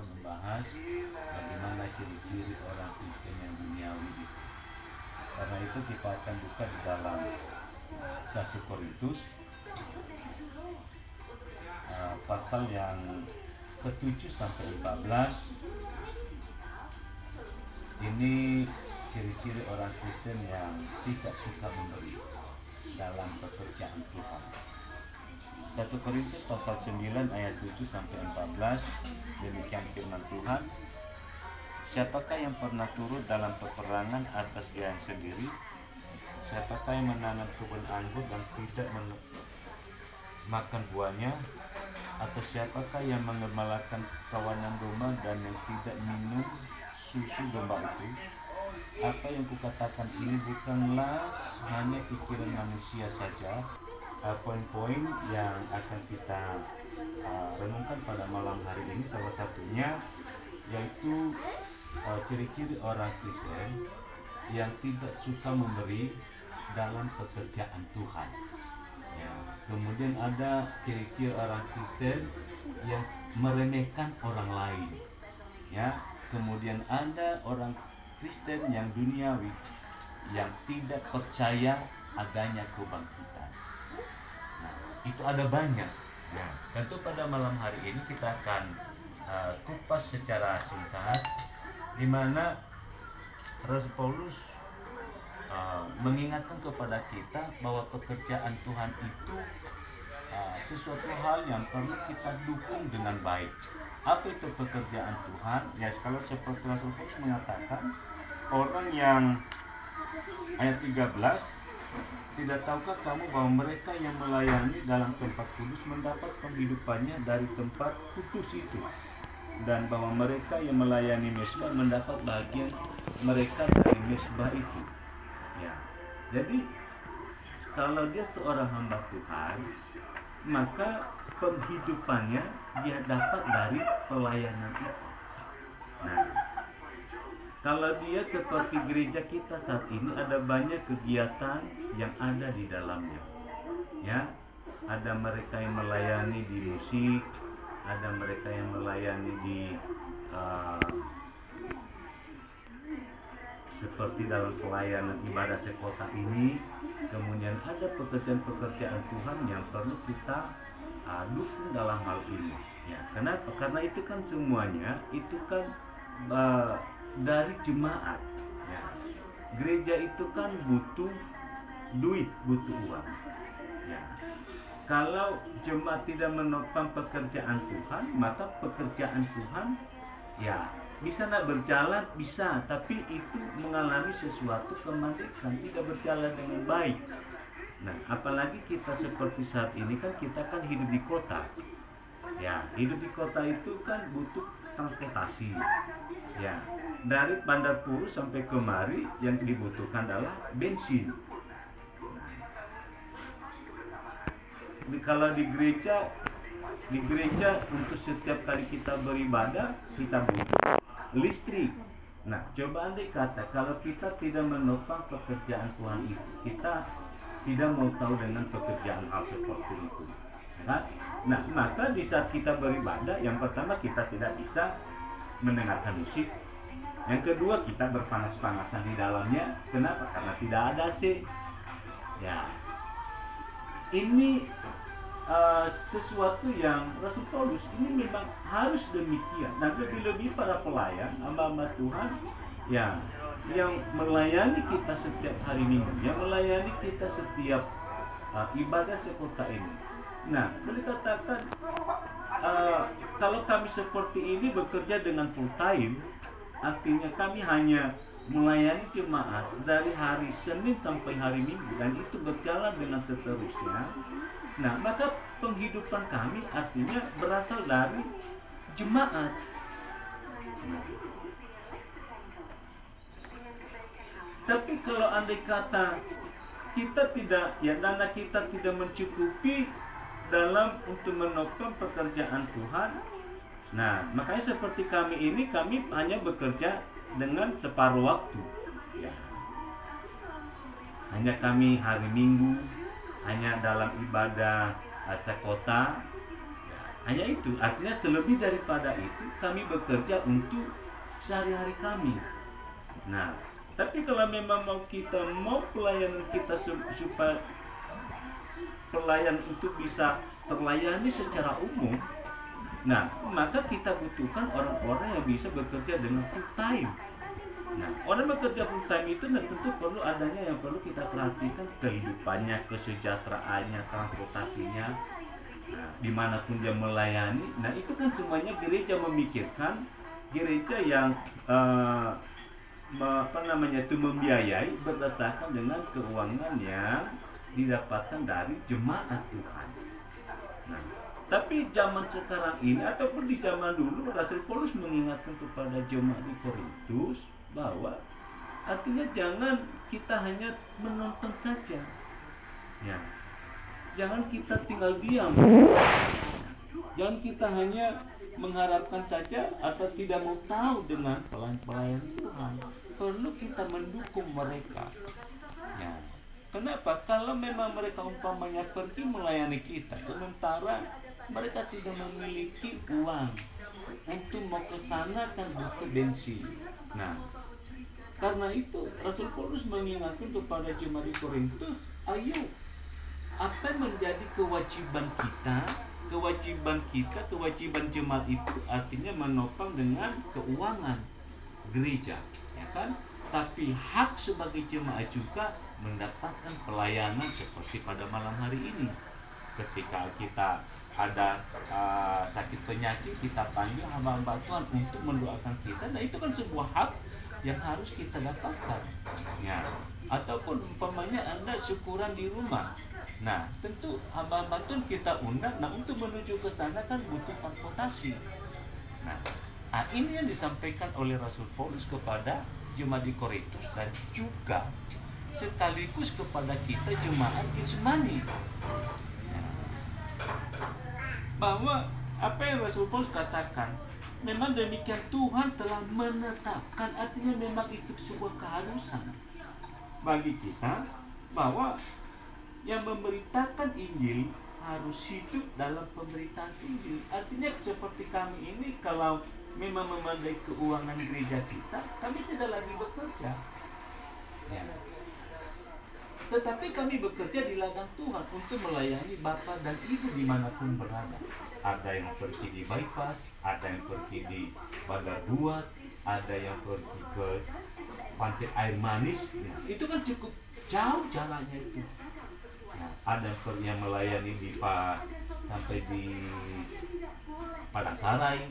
membahas bagaimana ciri-ciri orang Kristen yang duniawi itu. Karena itu kita akan buka di dalam 1 Korintus pasal yang ke-7 sampai 14. Ini ciri-ciri orang Kristen yang tidak suka memberi dalam pekerjaan Tuhan. 1 Korintus pasal 9 ayat 7 sampai 14. Demikian firman Tuhan. Siapakah yang pernah turut dalam peperangan atas dia sendiri? Siapakah yang menanam kebun anggur dan tidak makan buahnya? Atau siapakah yang mengembalakan kawanan domba dan yang tidak minum susu domba itu? Apa yang kukatakan ini bukanlah hanya pikiran manusia saja. Poin-poin yang akan kita renungkan pada malam hari ini salah satunya yaitu ciri-ciri orang Kristen yang tidak suka memberi dalam pekerjaan Tuhan. Ya. Kemudian ada ciri-ciri orang Kristen yang meremehkan orang lain. Ya. Kemudian ada orang Kristen yang duniawi yang tidak percaya adanya kebangkitan. Nah, itu ada banyak. Ya. Tentu pada malam hari ini kita akan kupas secara singkat di mana Rasul Paulus mengingatkan kepada kita bahwa pekerjaan Tuhan itu sesuatu hal yang perlu kita dukung dengan baik. Apa itu pekerjaan Tuhan? Ya, kalau seperti Rasul Paulus mengatakan, orang yang ayat 13, tidak tahukah kamu bahwa mereka yang melayani dalam tempat kudus mendapat penghidupannya dari tempat kudus itu, dan bahwa mereka yang melayani mesbah mendapat bagian mereka dari mesbah itu. Ya. Jadi kalau dia seorang hamba Tuhan, maka penghidupannya dia dapat dari pelayanan itu. Nah, kalau dia seperti gereja kita saat ini, ada banyak kegiatan yang ada di dalamnya. Ya, ada mereka yang melayani di musik, ada mereka yang melayani di seperti dalam pelayanan ibadah sekota ini. Kemudian ada pekerjaan-pekerjaan Tuhan yang perlu kita dukung dalam hal ini. Ya, kenapa? Karena itu kan semuanya itu kan dari jemaat. Ya. Gereja itu kan butuh duit, butuh uang. Ya. Kalau jemaat tidak menopang pekerjaan Tuhan, maka pekerjaan Tuhan ya bisa nak berjalan, bisa, tapi itu mengalami sesuatu kemandikan, tidak berjalan dengan baik. Nah, apalagi kita seperti saat ini kan kita kan hidup di kota. Ya, hidup di kota itu kan butuh transportasi. Ya, dari Bandar Puru sampai kemari yang dibutuhkan adalah bensin. Kalau di gereja untuk setiap kali kita beribadah kita butuh listrik. Nah, coba andai kata kalau kita tidak menopang pekerjaan Tuhan itu, kita tidak mau tahu dengan pekerjaan hal seperti itu. Nah, maka di saat kita beribadah, yang pertama kita tidak bisa mendengarkan musik. Yang kedua, kita berpanas-panasan di dalamnya. Kenapa? Karena tidak ada AC. Ya, ini sesuatu yang Rasul Paulus ini memang harus demikian. Dan lebih-lebih para pelayan, hamba-hamba Tuhan yang melayani kita setiap hari Minggu, yang melayani kita setiap ibadah sekota ini. Nah, boleh katakan kalau kami seperti ini bekerja dengan full time, artinya kami hanya melayani jemaat dari hari Senin sampai hari Minggu, dan itu berjalan dengan seterusnya. Nah, maka penghidupan kami artinya berasal dari jemaat. Tapi kalau andai kata kita tidak, ya dana kita tidak mencukupi dalam untuk menopang pekerjaan Tuhan, nah makanya seperti kami ini, kami hanya bekerja dengan separuh waktu. Ya. Hanya kami hari Minggu hanya dalam ibadah sekota. Hanya itu, artinya selebih daripada itu kami bekerja untuk sehari-hari kami. Nah, tapi kalau memang mau pelayanan kita supaya pelayan itu bisa terlayani secara umum, nah maka kita butuhkan orang-orang yang bisa bekerja dengan full time. Nah, orang bekerja full time itu tentu perlu adanya yang perlu kita perhatikan kehidupannya, kesejahteraannya, transportasinya, nah, dimanapun dia melayani. Nah, itu kan semuanya gereja memikirkan, gereja yang membiayai berdasarkan dengan keuangan yang didapatkan dari jemaat Tuhan. Nah, tapi zaman sekarang ini ataupun di zaman dulu, Rasul Paulus mengingatkan kepada jemaat di Korintus bahwa artinya jangan kita hanya menonton saja, ya, jangan kita tinggal diam, jangan kita hanya mengharapkan saja atau tidak mau tahu dengan pelayan Tuhan. Perlu kita mendukung mereka, ya. Kenapa? Kalau memang mereka umpamanya pergi melayani kita, sementara mereka tidak memiliki uang untuk mau ke sana, kan butuh bensin. Nah, karena itu Rasul Paulus mengingatkan kepada jemaat di Korintus, ayo, apa yang menjadi kewajiban kita, kewajiban jemaat itu artinya menopang dengan keuangan gereja, ya kan? Tapi hak sebagai jemaat juga mendapatkan pelayanan seperti pada malam hari ini. Ketika kita ada sakit penyakit, kita panggil hamba-hamba Tuhan untuk mendoakan kita. Nah, itu kan sebuah hak yang harus kita dapatkan, ya. Ataupun umpamanya Anda syukuran di rumah, nah tentu hamba-hamba Tuhan kita undang. Nah, untuk menuju ke sana kan butuh transportasi. Nah, ini yang disampaikan oleh Rasul Paulus kepada jemaat di Korintus dan juga sekaligus kepada kita jemaat Getsemani, bahwa apa yang Rasul Paulus katakan memang demikian, Tuhan telah menetapkan, artinya memang itu sebuah keharusan bagi kita bahwa yang memberitakan Injil harus hidup dalam pemberitaan Injil. Artinya seperti kami ini, kalau memang memadai keuangan gereja kita, kami tidak lagi bekerja, ya. Tetapi kami bekerja di ladang Tuhan untuk melayani Bapak dan Ibu dimanapun berada. Ada yang pergi di bypass, ada yang pergi di Bandar Buat, ada yang pergi ke Pantai Air Manis. Nah, itu kan cukup jauh jalannya itu. Nah, ada yang melayani di sampai di Padang Sarai.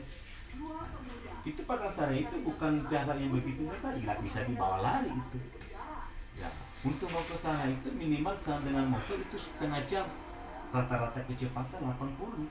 Nah, itu Padang Sarai itu bukan jarak yang begitu dekat, nggak bisa dibawa lari itu. Ya, untuk mau ke sana itu minimal dengan motor itu setengah jam, rata-rata kecepatan 80.